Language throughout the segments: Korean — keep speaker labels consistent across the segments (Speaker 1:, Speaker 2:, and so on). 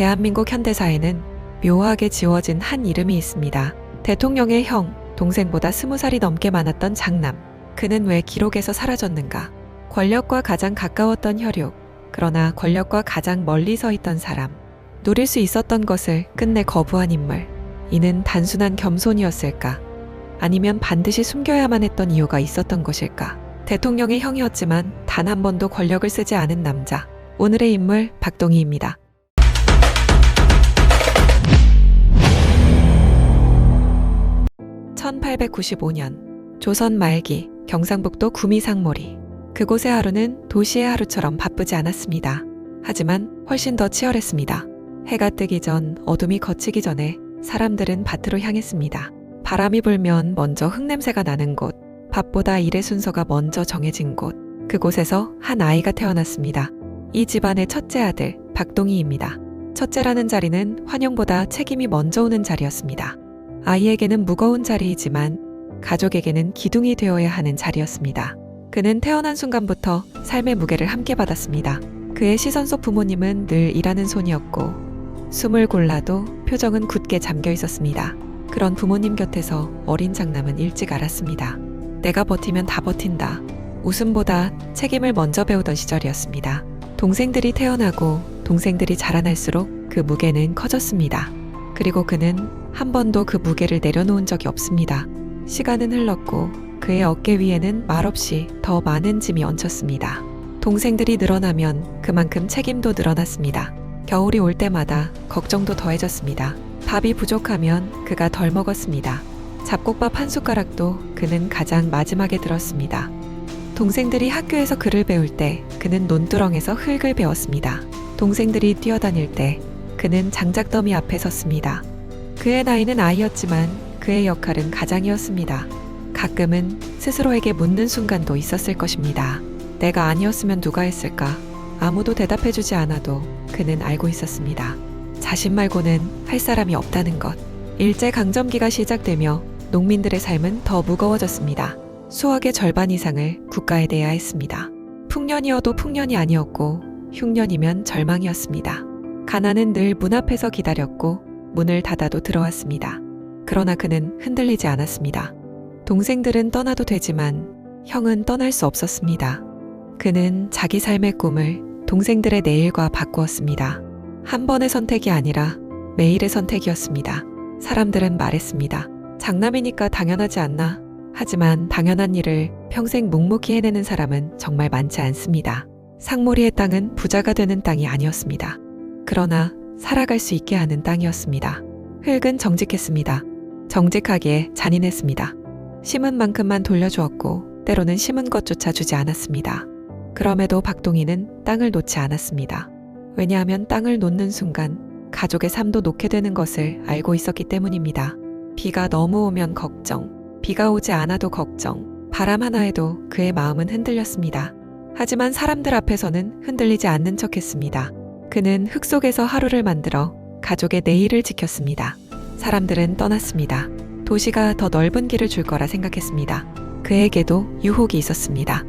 Speaker 1: 대한민국 현대사에는 묘하게 지워진 한 이름이 있습니다. 대통령의 형, 동생보다 20살이 넘게 많았던 장남. 그는 왜 기록에서 사라졌는가? 권력과 가장 가까웠던 혈육, 그러나 권력과 가장 멀리 서 있던 사람. 누릴 수 있었던 것을 끝내 거부한 인물. 이는 단순한 겸손이었을까? 아니면 반드시 숨겨야만 했던 이유가 있었던 것일까? 대통령의 형이었지만 단 한 번도 권력을 쓰지 않은 남자. 오늘의 인물 박동희입니다. (1895년) 조선 말기 경상북도 구미 상모리. 그곳의 하루는 도시의 하루처럼 바쁘지 않았습니다. 하지만 훨씬 더 치열했습니다. 해가 뜨기 전, 어둠이 걷히기 전에 사람들은 밭으로 향했습니다. 바람이 불면 먼저 흙냄새가 나는 곳, 밥보다 일의 순서가 먼저 정해진 곳. 그곳에서 한 아이가 태어났습니다. 이 집안의 첫째 아들 박동희입니다. 첫째라는 자리는 환영보다 책임이 먼저 오는 자리였습니다. 아이에게는 무거운 자리이지만 가족에게는 기둥이 되어야 하는 자리였습니다. 그는 태어난 순간부터 삶의 무게를 함께 받았습니다. 그의 시선 속 부모님은 늘 일하는 손이었고 숨을 골라도 표정은 굳게 잠겨 있었습니다. 그런 부모님 곁에서 어린 장남은 일찍 알았습니다. 내가 버티면 다 버틴다. 웃음보다 책임을 먼저 배우던 시절이었습니다. 동생들이 태어나고 동생들이 자라날수록 그 무게는 커졌습니다. 그리고 그는 한 번도 그 무게를 내려놓은 적이 없습니다. 시간은 흘렀고 그의 어깨 위에는 말없이 더 많은 짐이 얹혔습니다. 동생들이 늘어나면 그만큼 책임도 늘어났습니다. 겨울이 올 때마다 걱정도 더해졌습니다. 밥이 부족하면 그가 덜 먹었습니다. 잡곡밥 한 숟가락도 그는 가장 마지막에 들었습니다. 동생들이 학교에서 글을 배울 때 그는 논두렁에서 흙을 배웠습니다. 동생들이 뛰어다닐 때 그는 장작더미 앞에 섰습니다. 그의 나이는 아이였지만 그의 역할은 가장이었습니다. 가끔은 스스로에게 묻는 순간도 있었을 것입니다. 내가 아니었으면 누가 했을까? 아무도 대답해주지 않아도 그는 알고 있었습니다. 자신 말고는 할 사람이 없다는 것. 일제강점기가 시작되며 농민들의 삶은 더 무거워졌습니다. 수확의 절반 이상을 국가에 내야 했습니다. 풍년이어도 풍년이 아니었고 흉년이면 절망이었습니다. 가난은 늘 문 앞에서 기다렸고 문을 닫아도 들어왔습니다. 그러나 그는 흔들리지 않았습니다. 동생들은 떠나도 되지만 형은 떠날 수 없었습니다. 그는 자기 삶의 꿈을 동생들의 내일과 바꾸었습니다. 한 번의 선택이 아니라 매일의 선택이었습니다. 사람들은 말했습니다. 장남이니까 당연하지 않나? 하지만 당연한 일을 평생 묵묵히 해내는 사람은 정말 많지 않습니다. 상모리의 땅은 부자가 되는 땅이 아니었습니다. 그러나 살아갈 수 있게 하는 땅이었습니다. 흙은 정직했습니다. 정직하기에 잔인했습니다. 심은 만큼만 돌려주었고 때로는 심은 것조차 주지 않았습니다. 그럼에도 박동희는 땅을 놓지 않았습니다. 왜냐하면 땅을 놓는 순간 가족의 삶도 놓게 되는 것을 알고 있었기 때문입니다. 비가 너무 오면 걱정, 비가 오지 않아도 걱정, 바람 하나에도 그의 마음은 흔들렸습니다. 하지만 사람들 앞에서는 흔들리지 않는 척했습니다. 그는 흙 속에서 하루를 만들어 가족의 내일을 지켰습니다. 사람들은 떠났습니다. 도시가 더 넓은 길을 줄 거라 생각했습니다. 그에게도 유혹이 있었습니다.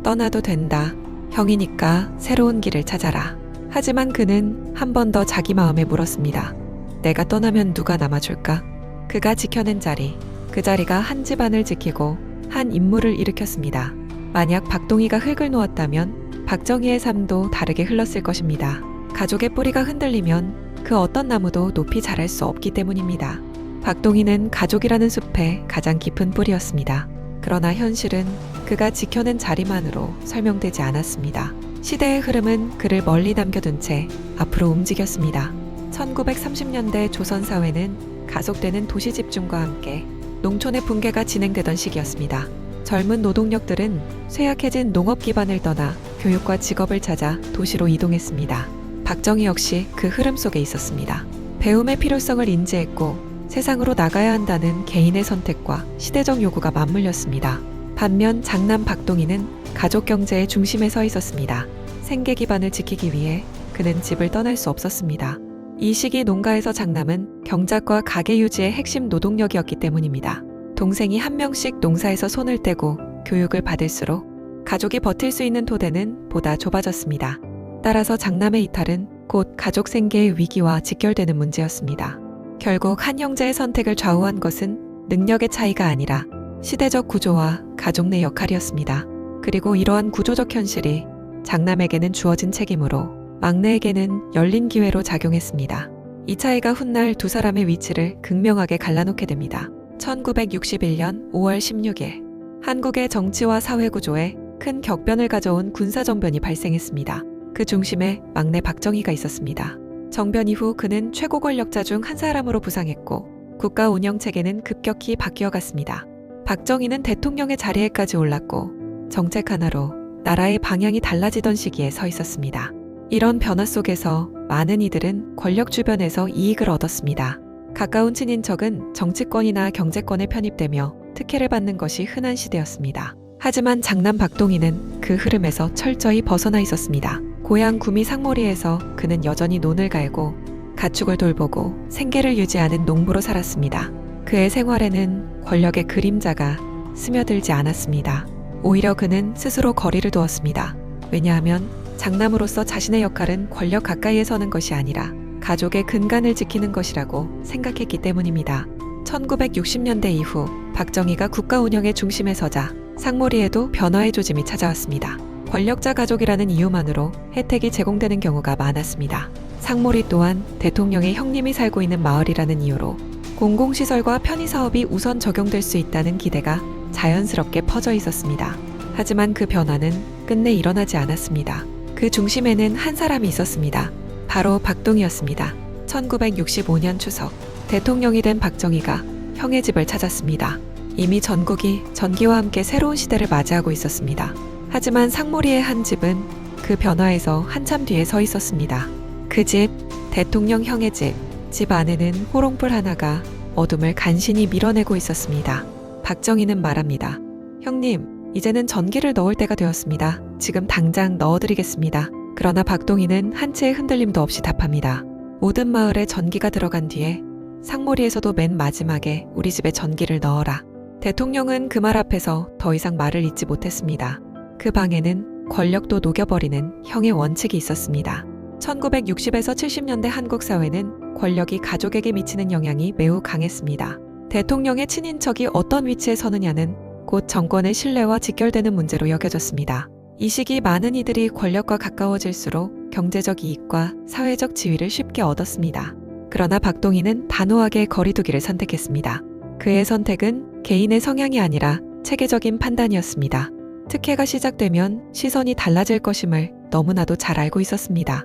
Speaker 1: 떠나도 된다. 형이니까 새로운 길을 찾아라. 하지만 그는 한 번 더 자기 마음에 물었습니다. 내가 떠나면 누가 남아줄까? 그가 지켜낸 자리, 그 자리가 한 집안을 지키고 한 인물을 일으켰습니다. 만약 박동희가 흙을 놓았다면 박정희의 삶도 다르게 흘렀을 것입니다. 가족의 뿌리가 흔들리면 그 어떤 나무도 높이 자랄 수 없기 때문입니다. 박동희는 가족이라는 숲의 가장 깊은 뿌리였습니다. 그러나 현실은 그가 지켜낸 자리만으로 설명되지 않았습니다. 시대의 흐름은 그를 멀리 남겨둔 채 앞으로 움직였습니다. 1930년대 조선 사회는 가속되는 도시 집중과 함께 농촌의 붕괴가 진행되던 시기였습니다. 젊은 노동력들은 쇠약해진 농업 기반을 떠나 교육과 직업을 찾아 도시로 이동했습니다. 박정희 역시 그 흐름 속에 있었습니다. 배움의 필요성을 인지했고 세상으로 나가야 한다는 개인의 선택과 시대적 요구가 맞물렸습니다. 반면 장남 박동희는 가족 경제의 중심에 서 있었습니다. 생계 기반을 지키기 위해 그는 집을 떠날 수 없었습니다. 이 시기 농가에서 장남은 경작과 가게 유지의 핵심 노동력이었기 때문입니다. 동생이 한 명씩 농사에서 손을 떼고 교육을 받을수록 가족이 버틸 수 있는 토대는 보다 좁아졌습니다. 따라서 장남의 이탈은 곧 가족 생계의 위기와 직결되는 문제였습니다. 결국 한 형제의 선택을 좌우한 것은 능력의 차이가 아니라 시대적 구조와 가족 내 역할이었습니다. 그리고 이러한 구조적 현실이 장남에게는 주어진 책임으로 막내에게는 열린 기회로 작용했습니다. 이 차이가 훗날 두 사람의 위치를 극명하게 갈라놓게 됩니다. 1961년 5월 16일 한국의 정치와 사회 구조에 큰 격변을 가져온 군사정변이 발생했습니다. 그 중심에 막내 박정희가 있었습니다. 정변 이후 그는 최고 권력자 중 한 사람으로 부상했고 국가 운영 체계는 급격히 바뀌어갔습니다. 박정희는 대통령의 자리에까지 올랐고 정책 하나로 나라의 방향이 달라지던 시기에 서 있었습니다. 이런 변화 속에서 많은 이들은 권력 주변에서 이익을 얻었습니다. 가까운 친인척은 정치권이나 경제권에 편입되며 특혜를 받는 것이 흔한 시대였습니다. 하지만 장남 박동희는 그 흐름에서 철저히 벗어나 있었습니다. 고향 구미 상모리에서 그는 여전히 논을 갈고 가축을 돌보고 생계를 유지하는 농부로 살았습니다. 그의 생활에는 권력의 그림자가 스며들지 않았습니다. 오히려 그는 스스로 거리를 두었습니다. 왜냐하면 장남으로서 자신의 역할은 권력 가까이에 서는 것이 아니라 가족의 근간을 지키는 것이라고 생각했기 때문입니다. 1960년대 이후 박정희가 국가 운영의 중심에 서자 상모리에도 변화의 조짐이 찾아왔습니다. 권력자 가족이라는 이유만으로 혜택이 제공되는 경우가 많았습니다. 상모리 또한 대통령의 형님이 살고 있는 마을이라는 이유로 공공시설과 편의사업이 우선 적용될 수 있다는 기대가 자연스럽게 퍼져 있었습니다. 하지만 그 변화는 끝내 일어나지 않았습니다. 그 중심에는 한 사람이 있었습니다. 바로 박동희였습니다. 1965년 추석, 대통령이 된 박정희가 형의 집을 찾았습니다. 이미 전국이 전기와 함께 새로운 시대를 맞이하고 있었습니다. 하지만 상모리의 한 집은 그 변화에서 한참 뒤에 서 있었습니다. 그 집, 대통령 형의 집, 집 안에는 호롱불 하나가 어둠을 간신히 밀어내고 있었습니다. 박정희는 말합니다. 형님, 이제는 전기를 넣을 때가 되었습니다. 지금 당장 넣어드리겠습니다. 그러나 박동희는 한 채의 흔들림도 없이 답합니다. 모든 마을에 전기가 들어간 뒤에 상모리에서도 맨 마지막에 우리 집에 전기를 넣어라. 대통령은 그 말 앞에서 더 이상 말을 잇지 못했습니다. 그 방에는 권력도 녹여버리는 형의 원칙이 있었습니다. 1960에서 70년대 한국 사회는 권력이 가족에게 미치는 영향이 매우 강했습니다. 대통령의 친인척이 어떤 위치에 서느냐는 곧 정권의 신뢰와 직결되는 문제로 여겨졌습니다. 이 시기 많은 이들이 권력과 가까워질수록 경제적 이익과 사회적 지위를 쉽게 얻었습니다. 그러나 박동희는 단호하게 거리두기를 선택했습니다. 그의 선택은 개인의 성향이 아니라 체계적인 판단이었습니다. 특혜가 시작되면 시선이 달라질 것임을 너무나도 잘 알고 있었습니다.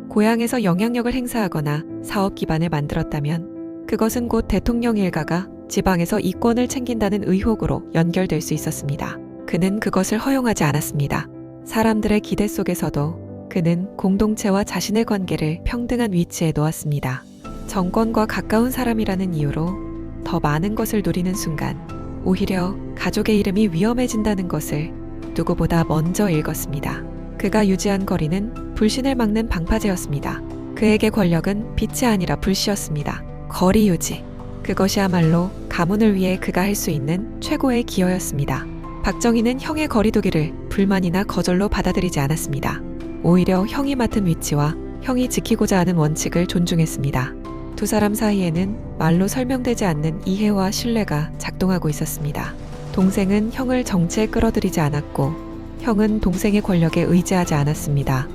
Speaker 1: 고향에서 영향력을 행사하거나 사업 기반을 만들었다면 그것은 곧 대통령 일가가 지방에서 이권을 챙긴다는 의혹으로 연결될 수 있었습니다. 그는 그것을 허용하지 않았습니다. 사람들의 기대 속에서도 그는 공동체와 자신의 관계를 평등한 위치에 놓았습니다. 정권과 가까운 사람이라는 이유로 더 많은 것을 누리는 순간 오히려 가족의 이름이 위험해진다는 것을 누구보다 먼저 읽었습니다. 그가 유지한 거리는 불신을 막는 방파제였습니다. 그에게 권력은 빛이 아니라 불씨였습니다. 거리 유지. 그것이야말로 가문을 위해 그가 할 수 있는 최고의 기여였습니다. 박정희는 형의 거리두기를 불만이나 거절로 받아들이지 않았습니다. 오히려 형이 맡은 위치와 형이 지키고자 하는 원칙을 존중했습니다. 두 사람 사이에는 말로 설명되지 않는 이해와 신뢰가 작동하고 있었습니다. 동생은 형을 정치에 끌어들이지 않았고 형은 동생의 권력에 의지하지 않았습니다.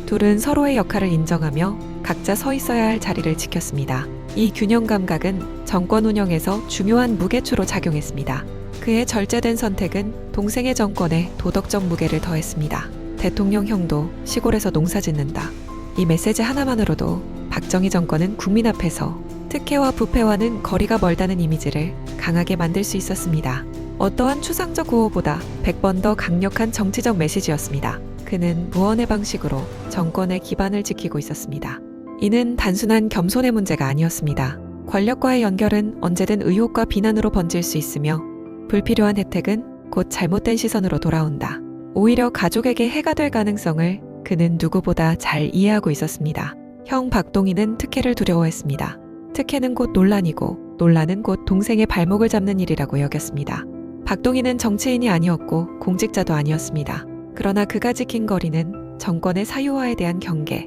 Speaker 1: 둘은 서로의 역할을 인정하며 각자 서 있어야 할 자리를 지켰습니다. 이 균형 감각은 정권 운영에서 중요한 무게추로 작용했습니다. 그의 절제된 선택은 동생의 정권에 도덕적 무게를 더했습니다. 대통령 형도 시골에서 농사 짓는다. 이 메시지 하나만으로도 박정희 정권은 국민 앞에서 특혜와 부패와는 거리가 멀다는 이미지를 강하게 만들 수 있었습니다. 어떠한 추상적 구호보다 100번 더 강력한 정치적 메시지였습니다. 그는 무언의 방식으로 정권의 기반을 지키고 있었습니다. 이는 단순한 겸손의 문제가 아니었습니다. 권력과의 연결은 언제든 의혹과 비난으로 번질 수 있으며 불필요한 혜택은 곧 잘못된 시선으로 돌아온다. 오히려 가족에게 해가 될 가능성을 그는 누구보다 잘 이해하고 있었습니다. 형 박동희는 특혜를 두려워했습니다. 특혜는 곧 논란이고 논란은 곧 동생의 발목을 잡는 일이라고 여겼습니다. 박동희는 정치인이 아니었고 공직자도 아니었습니다. 그러나 그가 지킨 거리는 정권의 사유화에 대한 경계,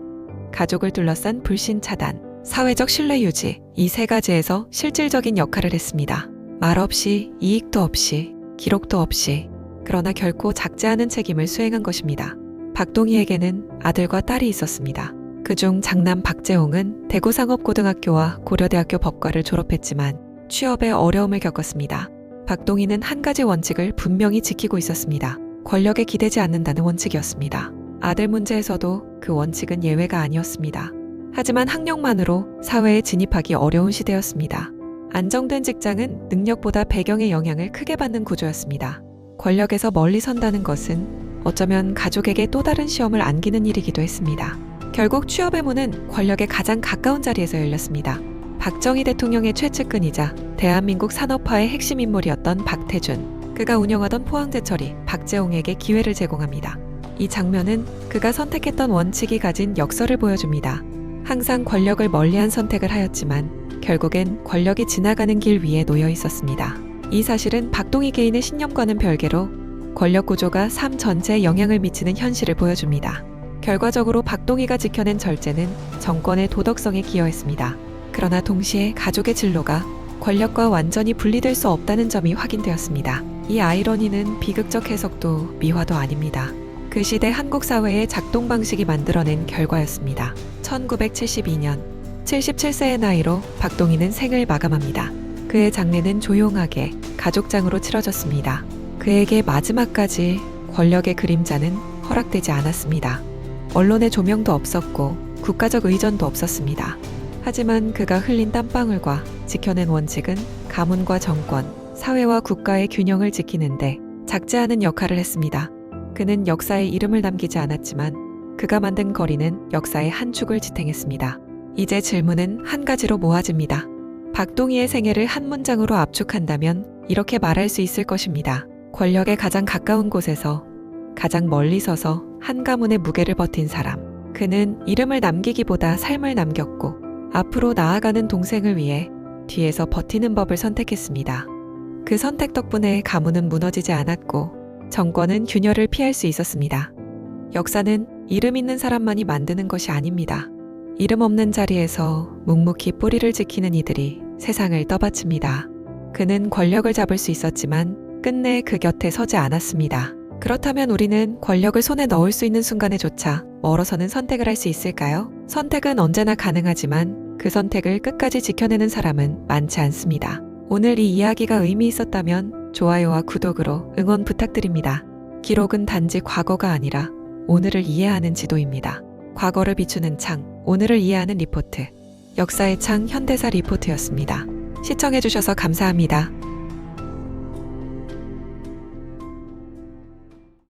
Speaker 1: 가족을 둘러싼 불신 차단, 사회적 신뢰 유지, 이 세 가지에서 실질적인 역할을 했습니다. 말 없이, 이익도 없이, 기록도 없이, 그러나 결코 작지 않은 책임을 수행한 것입니다. 박동희에게는 아들과 딸이 있었습니다. 그중 장남 박재홍은 대구상업고등학교와 고려대학교 법과를 졸업했지만 취업에 어려움을 겪었습니다. 박동희는 한 가지 원칙을 분명히 지키고 있었습니다. 권력에 기대지 않는다는 원칙이었습니다. 아들 문제에서도 그 원칙은 예외가 아니었습니다. 하지만 학력만으로 사회에 진입하기 어려운 시대였습니다. 안정된 직장은 능력보다 배경의 영향을 크게 받는 구조였습니다. 권력에서 멀리 선다는 것은 어쩌면 가족에게 또 다른 시험을 안기는 일이기도 했습니다. 결국 취업의 문은 권력에 가장 가까운 자리에서 열렸습니다. 박정희 대통령의 최측근이자 대한민국 산업화의 핵심 인물이었던 박태준, 그가 운영하던 포항제철이 박재홍에게 기회를 제공합니다. 이 장면은 그가 선택했던 원칙이 가진 역설을 보여줍니다. 항상 권력을 멀리한 선택을 하였지만 결국엔 권력이 지나가는 길 위에 놓여 있었습니다. 이 사실은 박동희 개인의 신념과는 별개로 권력 구조가 삶 전체에 영향을 미치는 현실을 보여줍니다. 결과적으로 박동희가 지켜낸 절제는 정권의 도덕성에 기여했습니다. 그러나 동시에 가족의 진로가 권력과 완전히 분리될 수 없다는 점이 확인되었습니다. 이 아이러니는 비극적 해석도 미화도 아닙니다. 그 시대 한국 사회의 작동 방식이 만들어낸 결과였습니다. 1972년 77세의 나이로 박동희는 생을 마감합니다. 그의 장례는 조용하게 가족장으로 치러졌습니다. 그에게 마지막까지 권력의 그림자는 허락되지 않았습니다. 언론의 조명도 없었고 국가적 의전도 없었습니다. 하지만 그가 흘린 땀방울과 지켜낸 원칙은 가문과 정권, 사회와 국가의 균형을 지키는데 작지 않은 역할을 했습니다. 그는 역사에 이름을 남기지 않았지만 그가 만든 거리는 역사의 한 축을 지탱했습니다. 이제 질문은 한 가지로 모아집니다. 박동희의 생애를 한 문장으로 압축한다면 이렇게 말할 수 있을 것입니다. 권력에 가장 가까운 곳에서 가장 멀리 서서 한 가문의 무게를 버틴 사람. 그는 이름을 남기기보다 삶을 남겼고 앞으로 나아가는 동생을 위해 뒤에서 버티는 법을 선택했습니다. 그 선택 덕분에 가문은 무너지지 않았고 정권은 균열을 피할 수 있었습니다. 역사는 이름 있는 사람만이 만드는 것이 아닙니다. 이름 없는 자리에서 묵묵히 뿌리를 지키는 이들이 세상을 떠받칩니다. 그는 권력을 잡을 수 있었지만 끝내 그 곁에 서지 않았습니다. 그렇다면 우리는 권력을 손에 넣을 수 있는 순간에조차 멀어서는 선택을 할 수 있을까요? 선택은 언제나 가능하지만 그 선택을 끝까지 지켜내는 사람은 많지 않습니다. 오늘 이 이야기가 의미 있었다면 좋아요와 구독으로 응원 부탁드립니다. 기록은 단지 과거가 아니라 오늘을 이해하는 지도입니다. 과거를 비추는 창, 오늘을 이해하는 리포트. 역사의 창 현대사 리포트였습니다. 시청해주셔서 감사합니다.